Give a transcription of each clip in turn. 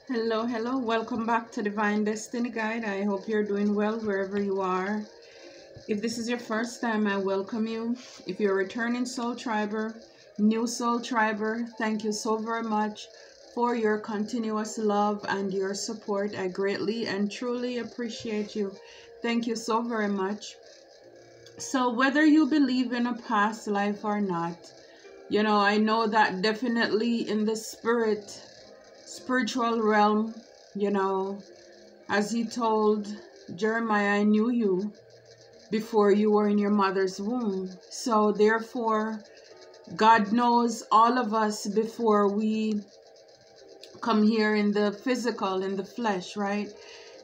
Hello, welcome back to Divine Destiny Guide. I hope you're doing well wherever you are. If this is your first time, I welcome you. If you're a returning soul triber, new soul triber, thank you so very much for your continuous love and your support. I greatly and truly appreciate you. Thank you so very much. So whether you believe in a past life or not, I know that definitely in the spiritual realm, as he told Jeremiah, I knew you before you were in your mother's womb. So therefore, God knows all of us before we come here in the physical, in the flesh, right?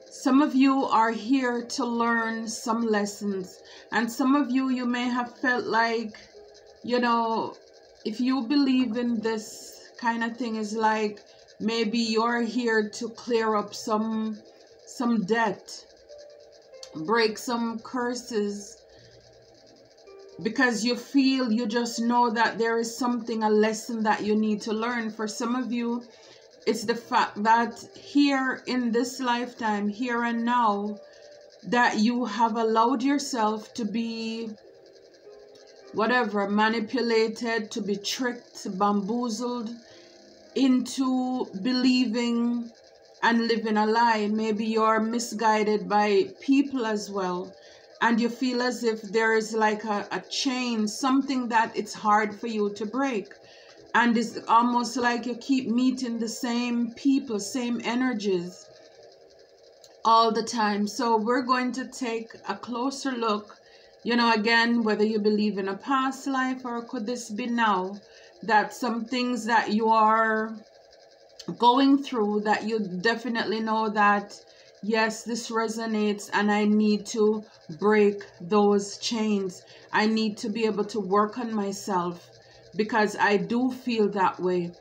Some of you are here to learn some lessons, and some of you may have felt like, if you believe in this kind of thing, is like maybe you're here to clear up some debt, break some curses, because you just know that there is a lesson that you need to learn. For some of you, it's the fact that here in this lifetime, here and now, that you have allowed yourself to be manipulated, to be tricked, bamboozled into believing and living a lie. Maybe you're misguided by people as well, and you feel as if there is like a chain, something that it's hard for you to break, and it's almost like you keep meeting the same people, same energies all the time. So we're going to take a closer look, again, whether you believe in a past life or could this be now, that some things that you are going through, that you definitely know that, yes, this resonates and I need to break those chains. I need to be able to work on myself, because I do feel that way.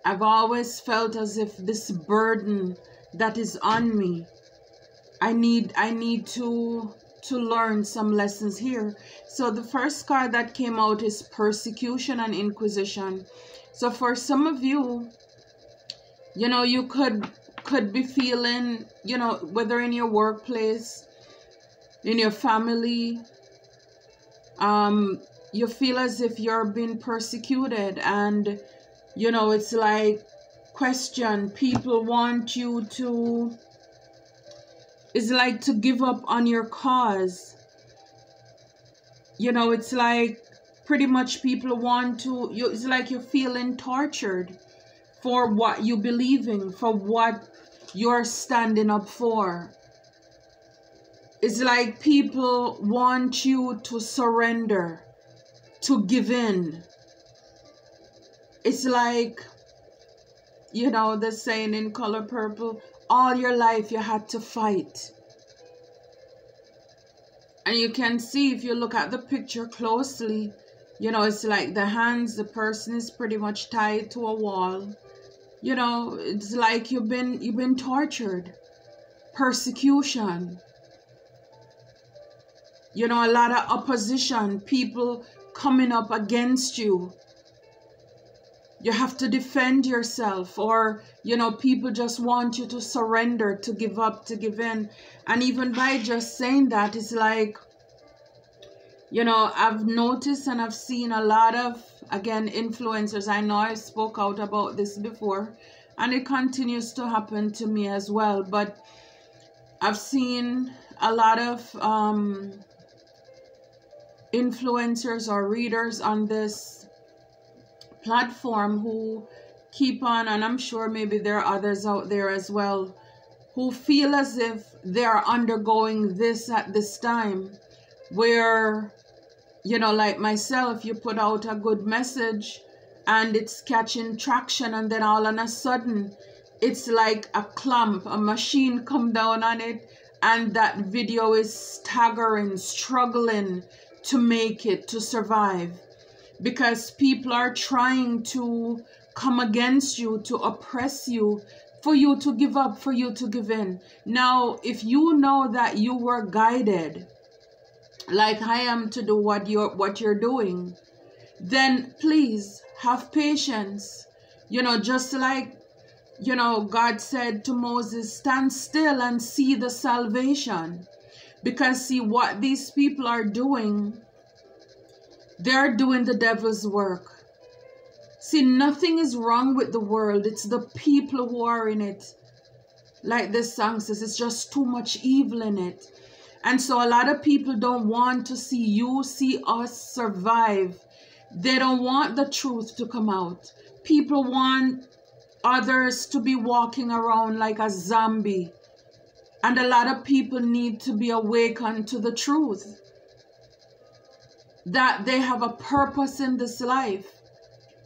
I've always felt as if this burden that is on me, I need to learn some lessons here. So the first card that came out is persecution and inquisition. So for some of you, you could be feeling, whether in your workplace, in your family, you feel as if you're being persecuted, and it's like question, people want you to, it's like to give up on your cause. It's like pretty much people want to, it's like you're feeling tortured for what you believe in, for what you're standing up for. It's like people want you to surrender, to give in. It's like, the saying in Color Purple, all your life you had to fight. And you can see, if you look at the picture closely, it's like the hands, the person is pretty much tied to a wall. It's like you've been tortured. Persecution. A lot of opposition, people coming up against you. You have to defend yourself, or, people just want you to surrender, to give up, to give in. And even by just saying that, it's like, I've noticed and I've seen a lot of, again, influencers. I know I spoke out about this before, and it continues to happen to me as well. But I've seen a lot of influencers or readers on this platform who keep on, and I'm sure maybe there are others out there as well, who feel as if they're undergoing this at this time, where, like myself, you put out a good message and it's catching traction, and then all of a sudden it's like a clump, a machine come down on it, and that video is staggering, struggling to make it, to survive, because people are trying to come against you, to oppress you, for you to give up, for you to give in. Now, if you know that you were guided, like I am, to do what you're doing, then please have patience. Just like you know, God said to Moses, stand still and see the salvation. Because see what these people are doing, they're doing the devil's work. See, nothing is wrong with the world. It's the people who are in it. Like this song says, it's just too much evil in it. And so a lot of people don't want to see you, see us survive. They don't want the truth to come out. People want others to be walking around like a zombie. And a lot of people need to be awakened to the truth. That they have a purpose in this life.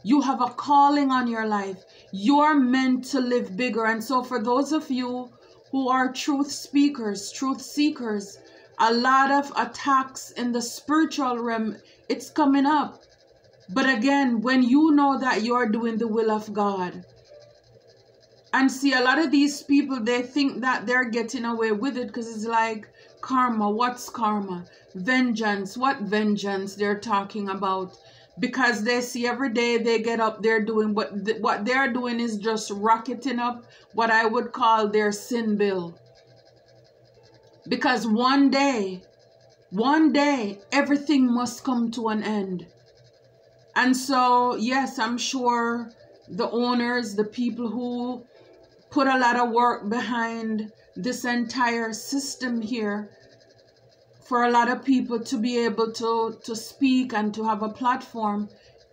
You have a calling on your life. You're meant to live bigger. And so for those of you who are truth speakers, truth seekers, a lot of attacks in the spiritual realm, it's coming up. But again, when you know that you're doing the will of God, and see, a lot of these people, they think that they're getting away with it because it's like karma. What's karma? Vengeance. What vengeance they're talking about? Because they see every day they get up, they're doing what they're doing is just rocketing up what I would call their sin bill. Because one day, everything must come to an end. And so, yes, I'm sure the owners, the people who put a lot of work behind this entire system here, for a lot of people to be able to speak and to have a platform,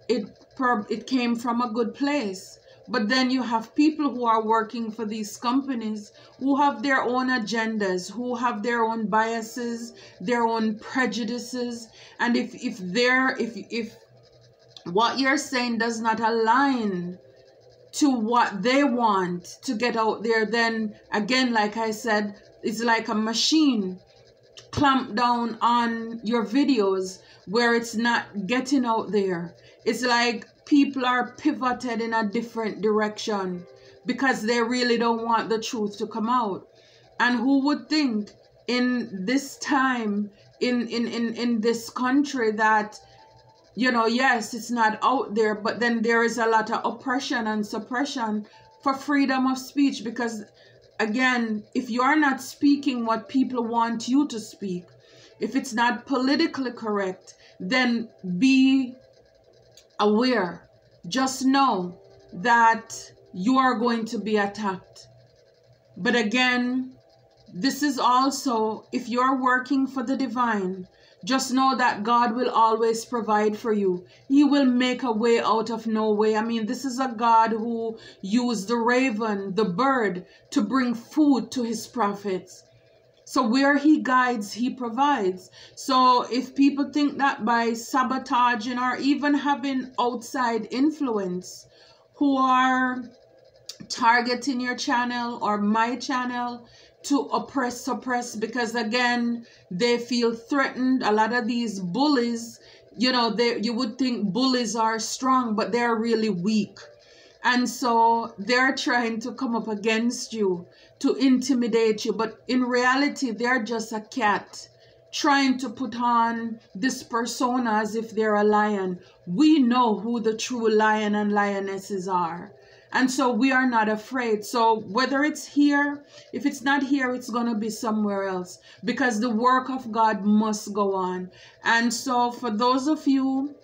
it came from a good place. But then you have people who are working for these companies who have their own agendas, who have their own biases, their own prejudices. And if what you're saying does not align to what they want to get out there, then again, like I said, it's like a machine clamp down on your videos where it's not getting out there. It's like people are pivoted in a different direction because they really don't want the truth to come out. And who would think in this time, in this country, that, you know, yes, it's not out there, but then there is a lot of oppression and suppression for freedom of speech. Because again, if you're not speaking what people want you to speak, if it's not politically correct, then be aware. Just know that you are going to be attacked. But again, this is also, if you're working for the divine, just know that God will always provide for you. He will make a way out of no way. I mean, this is a God who used the raven, the bird, to bring food to his prophets. So where he guides, he provides. So if people think that by sabotaging or even having outside influence who are targeting your channel or my channel to oppress, suppress, because again, they feel threatened. A lot of these bullies, you know, you would think bullies are strong, but they're really weak. And so they're trying to come up against you to intimidate you. But in reality, they're just a cat trying to put on this persona as if they're a lion. We know who the true lion and lionesses are. And so we are not afraid. So whether it's here, if it's not here, it's going to be somewhere else, because the work of God must go on. And so for those of you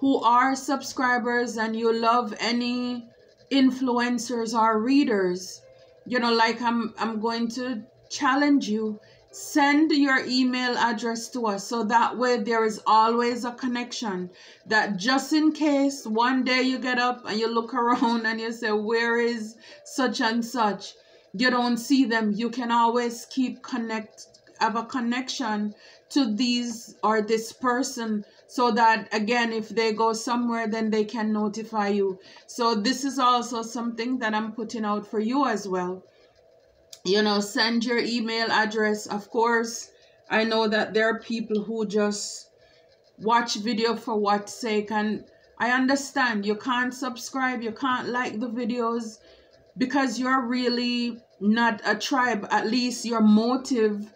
who are subscribers and you love any influencers or readers, you know, like I'm going to challenge you, send your email address to us, so that way there is always a connection, that just in case one day you get up and you look around and you say, where is such and such? You don't see them. You can always have a connection to these or this person, so that again, if they go somewhere, then they can notify you. So this is also something that I'm putting out for you as well. You know, send your email address. Of course, I know that there are people who just watch video for what's sake, and I understand you can't subscribe, you can't like the videos because you're really not a tribe. At least your motive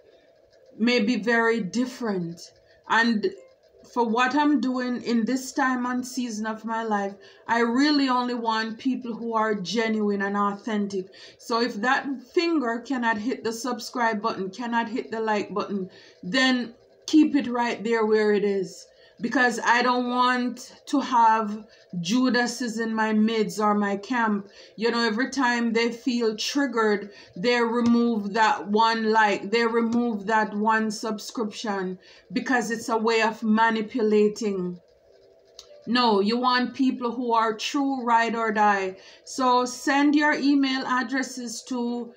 may be very different. And for what I'm doing in this time and season of my life, I really only want people who are genuine and authentic. So if that finger cannot hit the subscribe button, cannot hit the like button, then keep it right there where it is. Because I don't want to have Judases in my midst or my camp. You know, every time they feel triggered, they remove that one like, they remove that one subscription, because it's a way of manipulating. No, you want people who are true, ride or die. So send your email addresses to,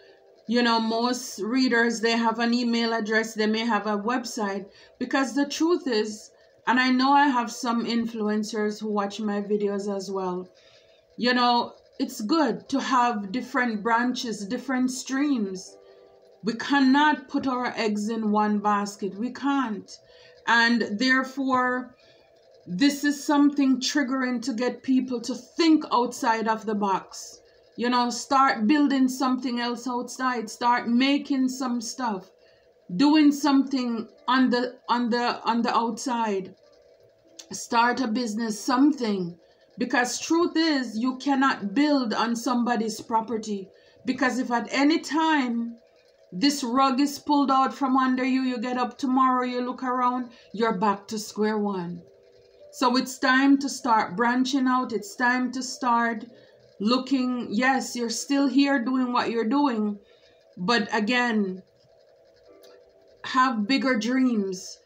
you know, most readers, they have an email address, they may have a website. Because the truth is, and I know I have some influencers who watch my videos as well, you know, it's good to have different branches, different streams. We cannot put our eggs in one basket. We can't. And therefore, this is something triggering to get people to think outside of the box. You know, start building something else outside. Start making some stuff. Doing something on the outside. Start a business, something. Because truth is, you cannot build on somebody's property. Because if at any time this rug is pulled out from under you, you get up tomorrow, you look around, you're back to square one. So it's time to start branching out. It's time to start looking. Yes, you're still here doing what you're doing. But again, have bigger dreams.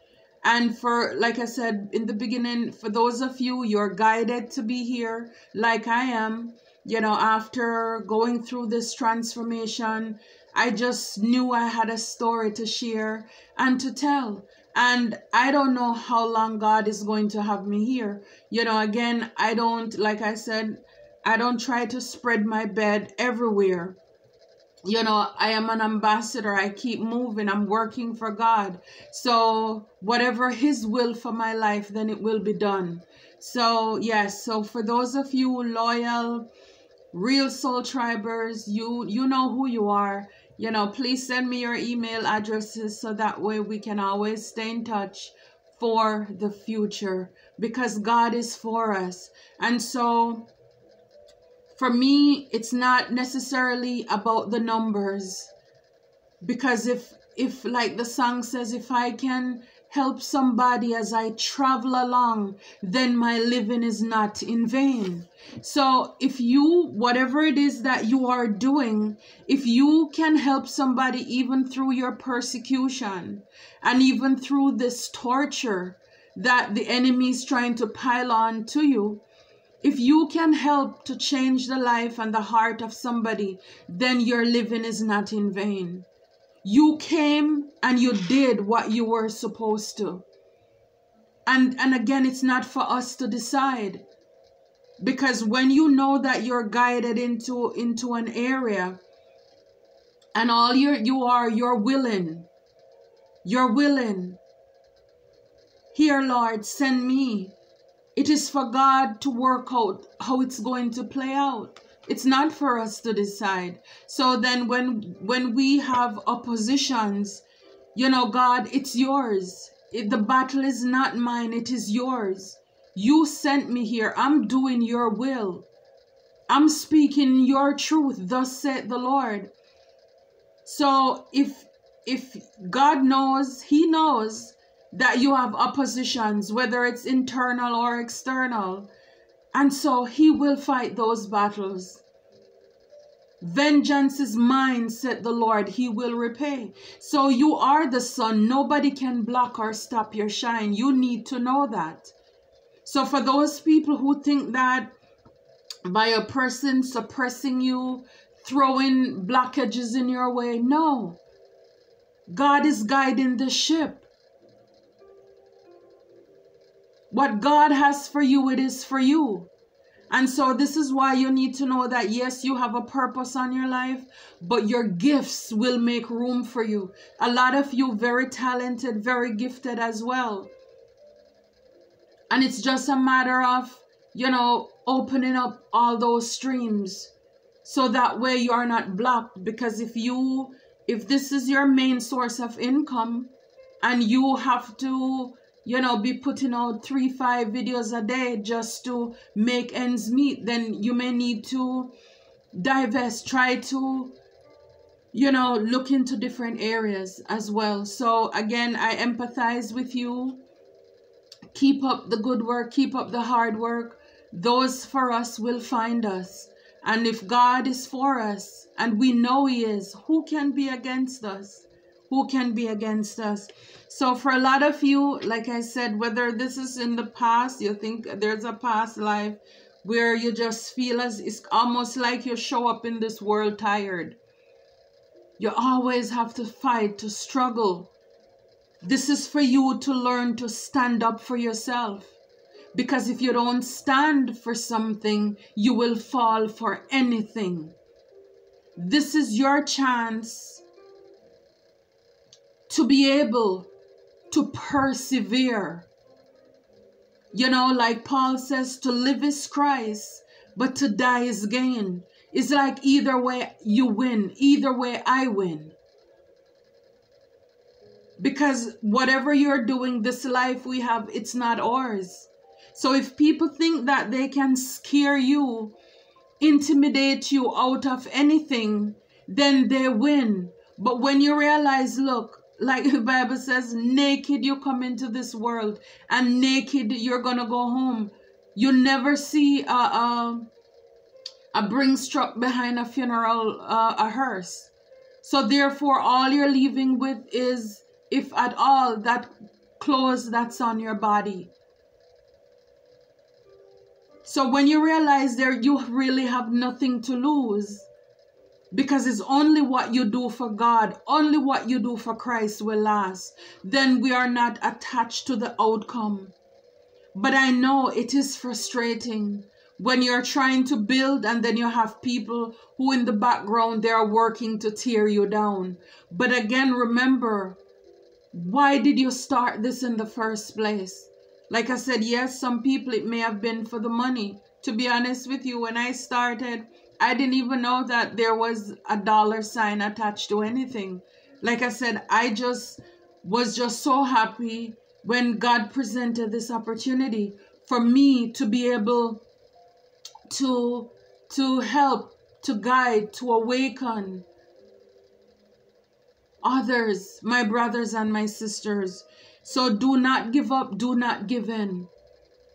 And for, like I said in the beginning, for those of you, you're guided to be here like I am. You know, after going through this transformation, I just knew I had a story to share and to tell. And I don't know how long God is going to have me here. You know, again, I don't, like I said, I don't try to spread my bed everywhere. You know, I am an ambassador. I keep moving. I'm working for God. So whatever His will for my life, then it will be done. So yes, so for those of you loyal, real soul tribers, you know who you are. You know, please send me your email addresses so that way we can always stay in touch for the future, because God is for us. And so for me, it's not necessarily about the numbers, because if like the song says, if I can help somebody as I travel along, then my living is not in vain. So if you, whatever it is that you are doing, if you can help somebody even through your persecution and even through this torture that the enemy is trying to pile on to you, if you can help to change the life and the heart of somebody, then your living is not in vain. You came and you did what you were supposed to. And again, it's not for us to decide. Because when you know that you're guided into an area, and all you're willing. You're willing. Here, Lord, send me. It is for God to work out how it's going to play out. It's not for us to decide. So then when we have oppositions, you know, God, it's yours. The battle is not mine, it is yours. You sent me here. I'm doing your will. I'm speaking your truth, thus saith the Lord. So if God knows, He knows that you have oppositions, whether it's internal or external. And so He will fight those battles. Vengeance is mine, said the Lord, He will repay. So you are the sun. Nobody can block or stop your shine. You need to know that. So for those people who think that by a person suppressing you, throwing blockages in your way, no. God is guiding the ship. What God has for you, it is for you. And so this is why you need to know that, yes, you have a purpose on your life, but your gifts will make room for you. A lot of you very talented, very gifted as well. And it's just a matter of, you know, opening up all those streams so that way you are not blocked. Because if this is your main source of income and you have to you know, be putting out 3-5 videos a day just to make ends meet, then you may need to divest, try to, you know, look into different areas as well. So again, I empathize with you. Keep up the good work, keep up the hard work. Those for us will find us. And if God is for us, and we know He is, who can be against us? Who can be against us? So for a lot of you, like I said, whether this is in the past, you think there's a past life where you just feel as it's almost like you show up in this world tired. You always have to fight, to struggle. This is for you to learn to stand up for yourself. Because if you don't stand for something, you will fall for anything. This is your chance to be able to persevere. You know, like Paul says, to live is Christ, but to die is gain. It's like either way you win, either way I win. Because whatever you're doing, this life we have, it's not ours. So if people think that they can scare you, intimidate you out of anything, then they win. But when you realize, look, like the Bible says, naked you come into this world and naked you're gonna go home. You never see a bring truck behind a funeral, a hearse. So therefore, all you're leaving with is, if at all, that clothes that's on your body. So when you realize you really have nothing to lose, because it's only what you do for God, only what you do for Christ will last, then we are not attached to the outcome. But I know it is frustrating when you're trying to build and then you have people who in the background, they are working to tear you down. But again, remember, why did you start this in the first place? Like I said, yes, some people it may have been for the money. To be honest with you, when I started, I didn't even know that there was a dollar sign attached to anything. Like I said, I was just so happy when God presented this opportunity for me to be able to help, to guide, to awaken others, my brothers and my sisters. So do not give up, do not give in.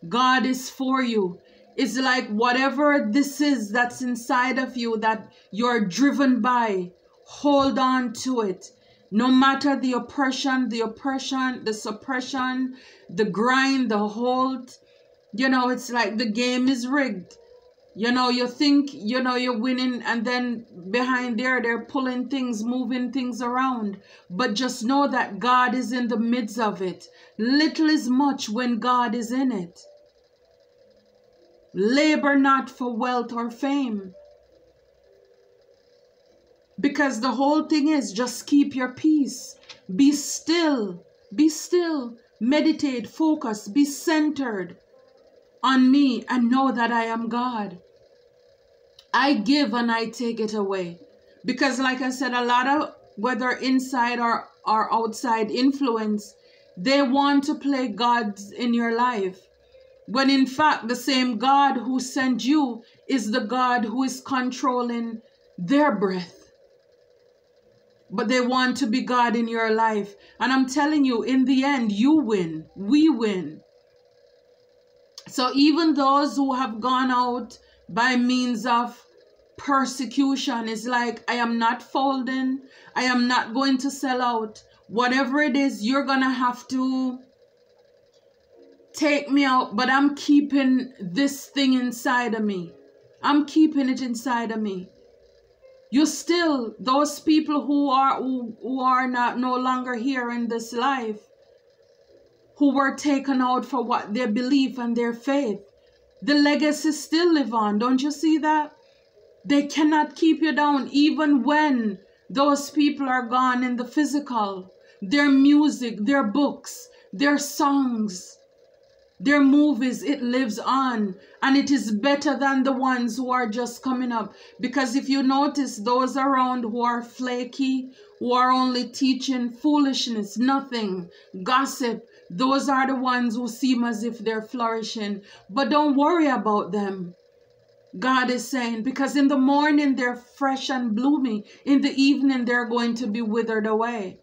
God is for you. It's like whatever this is that's inside of you that you're driven by, hold on to it. No matter the oppression, the suppression, the grind, the hold, you know, it's like the game is rigged. You know, you think, you know, you're winning, and then behind there, they're pulling things, moving things around. But just know that God is in the midst of it. Little is much when God is in it. Labor not for wealth or fame. Because the whole thing is just keep your peace. Be still. Be still. Meditate, focus, be centered on me and know that I am God. I give and I take it away. Because like I said, a lot of, whether inside or outside influence, they want to play gods in your life. When in fact, the same God who sent you is the God who is controlling their breath. But they want to be God in your life. And I'm telling you, in the end, you win. We win. So even those who have gone out by means of persecution, is like, I am not folding. I am not going to sell out. Whatever it is, you're going to have to take me out. But I'm keeping this thing inside of me. I'm keeping it inside of me. You still, those people who are not no longer here in this life, who were taken out for what their belief and their faith, the legacy still live on. Don't you see that? They cannot keep you down even when those people are gone in the physical. Their music, their books, their songs, their movies, it lives on. And it is better than the ones who are just coming up. Because if you notice, those around who are flaky, who are only teaching foolishness, nothing, gossip, Those are the ones who seem as if they're flourishing. But don't worry about them. God is saying, because in the morning they're fresh and blooming. In the evening they're going to be withered away.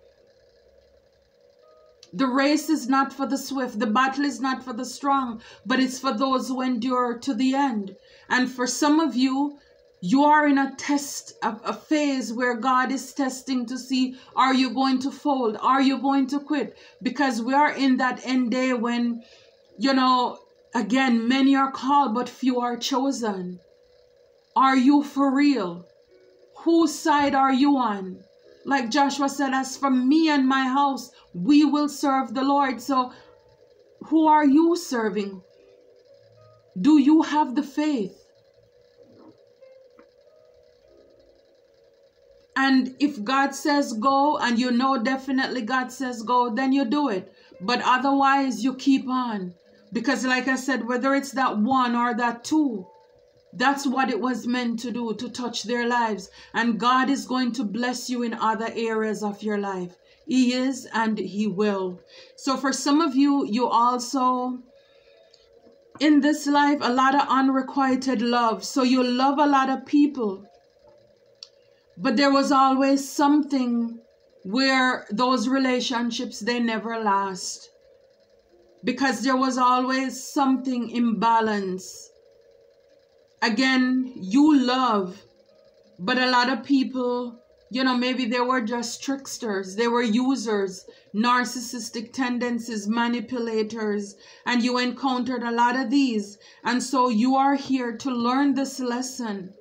The race is not for the swift. The battle is not for the strong, but it's for those who endure to the end. And for some of you, you are in a test, a phase where God is testing to see, are you going to fold? Are you going to quit? Because we are in that end day when, again, many are called, but few are chosen. Are you for real? Whose side are you on? Like Joshua said, as for me and my house, we will serve the Lord. So who are you serving? Do you have the faith? And if God says go, and you know definitely God says go, then you do it. But otherwise, you keep on. Because like I said, whether it's that one or that two, that's what it was meant to do, to touch their lives. And God is going to bless you in other areas of your life. He is, and He will. So for some of you, you also, in this life, a lot of unrequited love. So you love a lot of people. But there was always something where those relationships, they never last. Because there was always something imbalance. Again, you love, but a lot of people, maybe they were just tricksters. They were users, narcissistic tendencies, manipulators, and you encountered a lot of these. And so you are here to learn this lesson.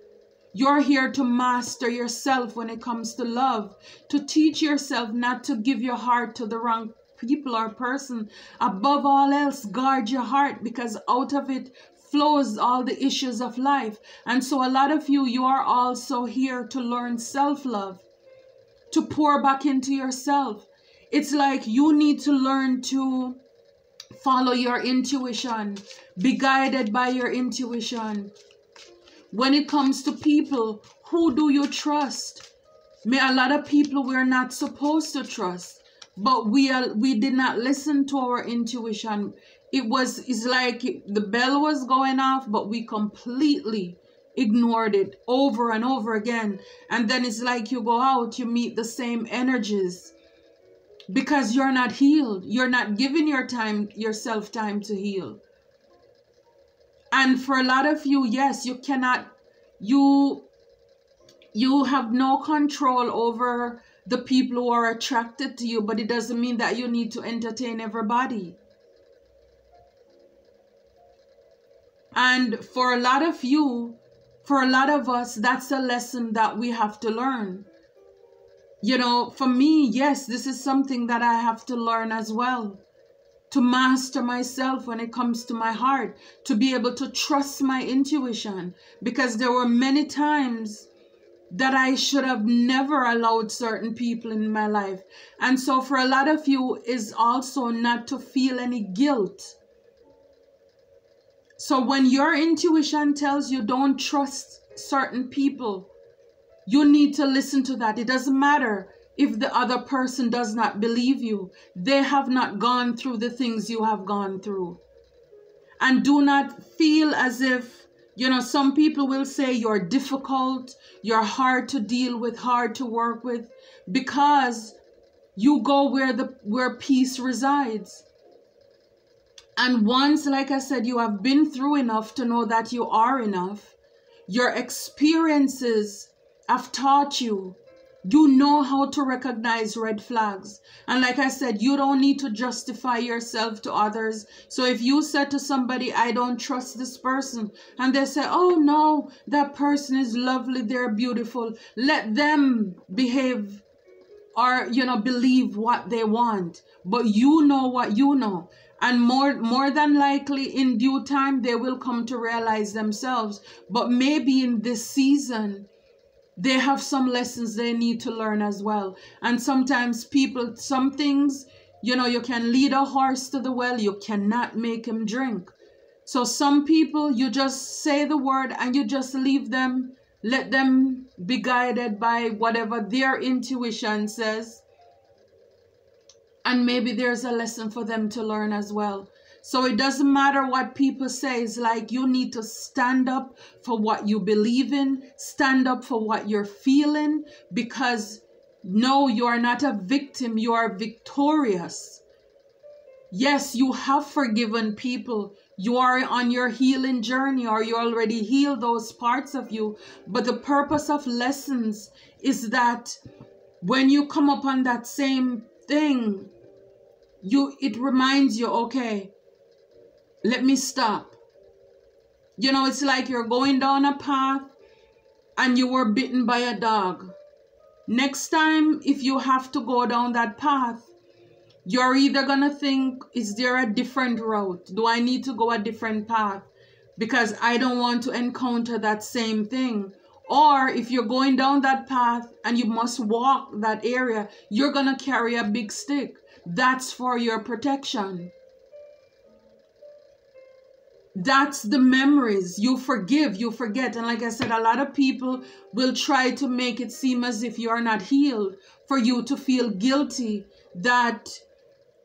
You're here to master yourself when it comes to love, to teach yourself not to give your heart to the wrong people or person. Above all else, guard your heart, because out of it flows all the issues of life. And so a lot of you are also here to learn self-love, to pour back into yourself. It's like you need to learn to follow your intuition, be guided by your intuition. When it comes to people, who do you trust? A lot of people we're not supposed to trust, but we did not listen to our intuition. It's like the bell was going off, but we completely ignored it over and over again. And then it's like you go out, you meet the same energies because you're not healed. You're not giving yourself time to heal. And for a lot of you, yes, you cannot, you have no control over the people who are attracted to you, but it doesn't mean that you need to entertain everybody. And for a lot of you, for a lot of us, that's a lesson that we have to learn. For me, yes, this is something that I have to learn as well. To master myself when it comes to my heart, to be able to trust my intuition, because there were many times that I should have never allowed certain people in my life. And so for a lot of you is also not to feel any guilt. So when your intuition tells you don't trust certain people, you need to listen to that. It doesn't matter if the other person does not believe you. They have not gone through the things you have gone through. And do not feel as if, some people will say you're difficult, you're hard to deal with, hard to work with, because you go where peace resides. And once, like I said, you have been through enough to know that you are enough. Your experiences have taught you. You know how to recognize red flags. And like I said, you don't need to justify yourself to others. So if you said to somebody, I don't trust this person, and they say, oh no, that person is lovely, they're beautiful, let them behave or, believe what they want. But you know what you know. And more than likely, in due time, they will come to realize themselves. But maybe in this season, they have some lessons they need to learn as well. And sometimes some things, you can lead a horse to the well, you cannot make him drink. So some people, you just say the word and you just leave them, let them be guided by whatever their intuition says. And maybe there's a lesson for them to learn as well. So it doesn't matter what people say. It's like you need to stand up for what you believe in, stand up for what you're feeling, because no, you are not a victim, you are victorious. Yes, you have forgiven people. You are on your healing journey, or you already healed those parts of you. But the purpose of lessons is that when you come upon that same thing, it reminds you, okay, let me stop. You know, it's like you're going down a path and you were bitten by a dog. Next time, if you have to go down that path, you're either going to think, is there a different route? Do I need to go a different path? Because I don't want to encounter that same thing. Or if you're going down that path and you must walk that area, you're going to carry a big stick. That's for your protection. That's the memories. You forgive, you forget. And like I said, a lot of people will try to make it seem as if you are not healed, for you to feel guilty that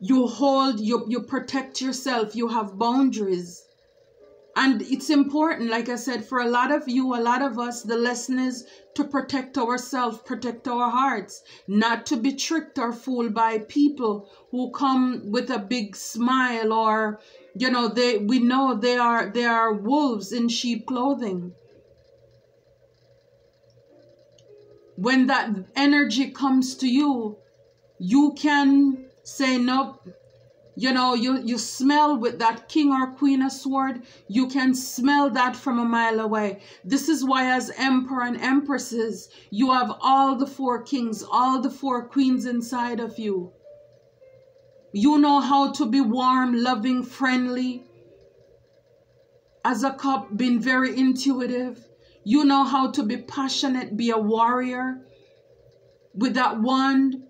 you hold, you protect yourself, you have boundaries. And it's important, like I said, for a lot of you, a lot of us, the lesson is to protect ourselves, protect our hearts, not to be tricked or fooled by people who come with a big smile, or, you know, we know they are wolves in sheep clothing. When that energy comes to you, you can say, nope. You know, you smell with that king or queen of sword, you can smell that from a mile away. This is why as emperor and empresses, you have all the 4 kings, all the 4 queens inside of you. You know how to be warm, loving, friendly. As a cup, being very intuitive. You know how to be passionate, be a warrior with that wand.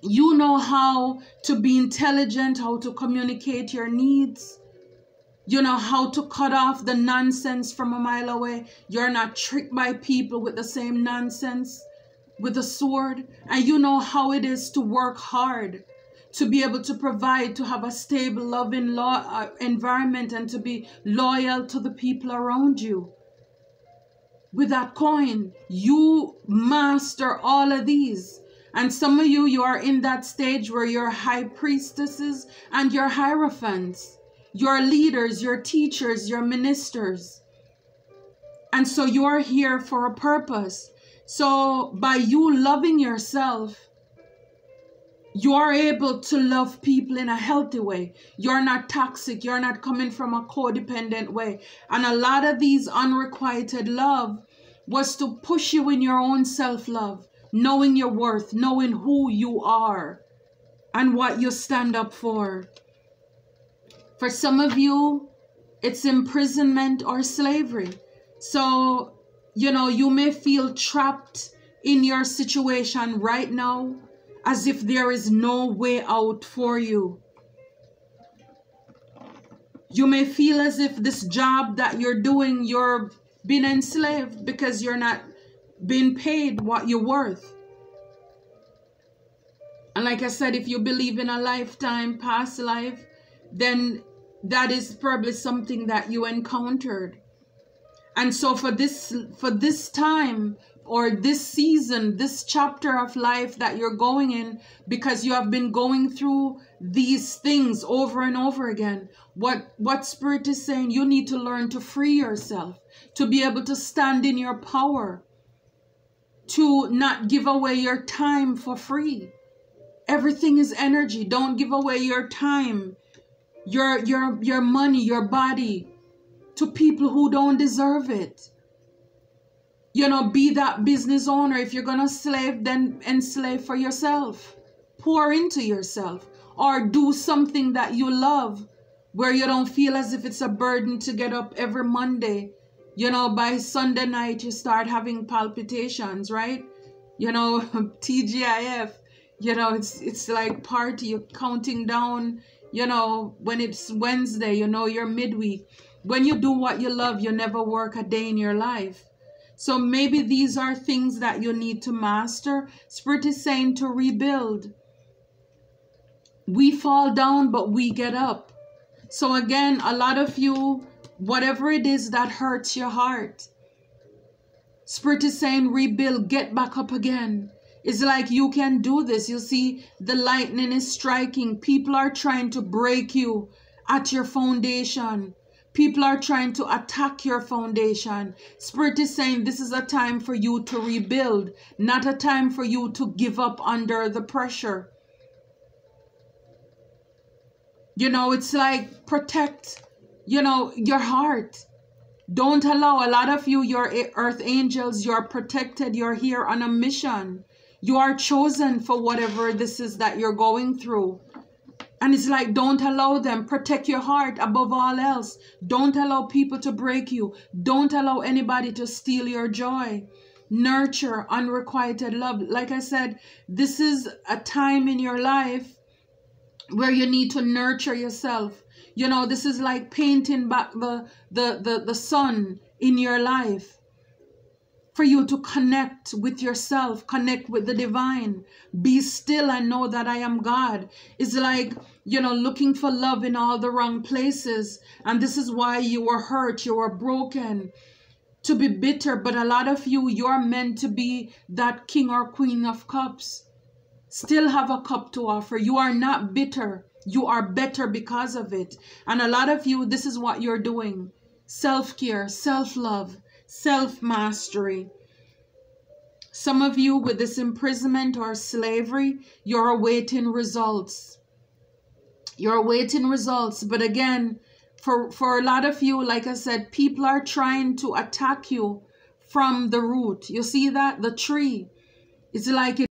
You know how to be intelligent, how to communicate your needs. You know how to cut off the nonsense from a mile away. You're not tricked by people with the same nonsense with a sword. And you know how it is to work hard, to be able to provide, to have a stable, loving environment, and to be loyal to the people around you. With that coin, you master all of these. And some of you are in that stage where you're high priestesses and you're hierophants. You're leaders, you're teachers, you're ministers. And so you're here for a purpose. So by you loving yourself, you are able to love people in a healthy way. You're not toxic. You're not coming from a codependent way. And a lot of these unrequited love was to push you in your own self-love. Knowing your worth, knowing who you are and what you stand up for. For some of you, it's imprisonment or slavery. So, you know, you may feel trapped in your situation right now as if there is no way out for you. You may feel as if this job that you're doing, you're being enslaved because you're not being paid what you're worth. And like I said, if you believe in a lifetime, past life, then that is probably something that you encountered. And so for this time or this season, this chapter of life that you're going in, because you have been going through these things over and over again, what Spirit is saying, you need to learn to free yourself, to be able to stand in your power, to not give away your time for free. Everything is energy. Don't give away your time, your money, your body to people who don't deserve it. You know, be that business owner. If you're going to slave, then enslave for yourself. Pour into yourself, or do something that you love where you don't feel as if it's a burden to get up every Monday. You know, by Sunday night, you start having palpitations, right? You know, TGIF, you know, it's like party, you're counting down, you know, when it's Wednesday, you know, you're midweek. When you do what you love, you never work a day in your life. So maybe these are things that you need to master. Spirit is saying to rebuild. We fall down, but we get up. So again, a lot of you, whatever it is that hurts your heart, Spirit is saying, rebuild, get back up again. It's like you can do this. You see, the lightning is striking. People are trying to break you at your foundation. People are trying to attack your foundation. Spirit is saying this is a time for you to rebuild, not a time for you to give up under the pressure. You know, it's like protect, you know, your heart. Don't allow, a lot of you, your earth angels, you're protected. You're here on a mission. You are chosen for whatever this is that you're going through. And it's like, don't allow them. Protect your heart above all else. Don't allow people to break you. Don't allow anybody to steal your joy. Nurture unrequited love. Like I said, this is a time in your life where you need to nurture yourself. You know, this is like painting back the sun in your life. For you to connect with yourself, connect with the divine. Be still and know that I am God. It's like, you know, looking for love in all the wrong places. And this is why you were hurt, you were broken. To be bitter, but a lot of you, you're meant to be that king or queen of cups. Still have a cup to offer. You are not bitter. You are better because of it. And a lot of you, this is what you're doing. Self-care, self-love, self-mastery. Some of you with this imprisonment or slavery, you're awaiting results. You're awaiting results. But again, for a lot of you, like I said, people are trying to attack you from the root. You see that? The tree. It's like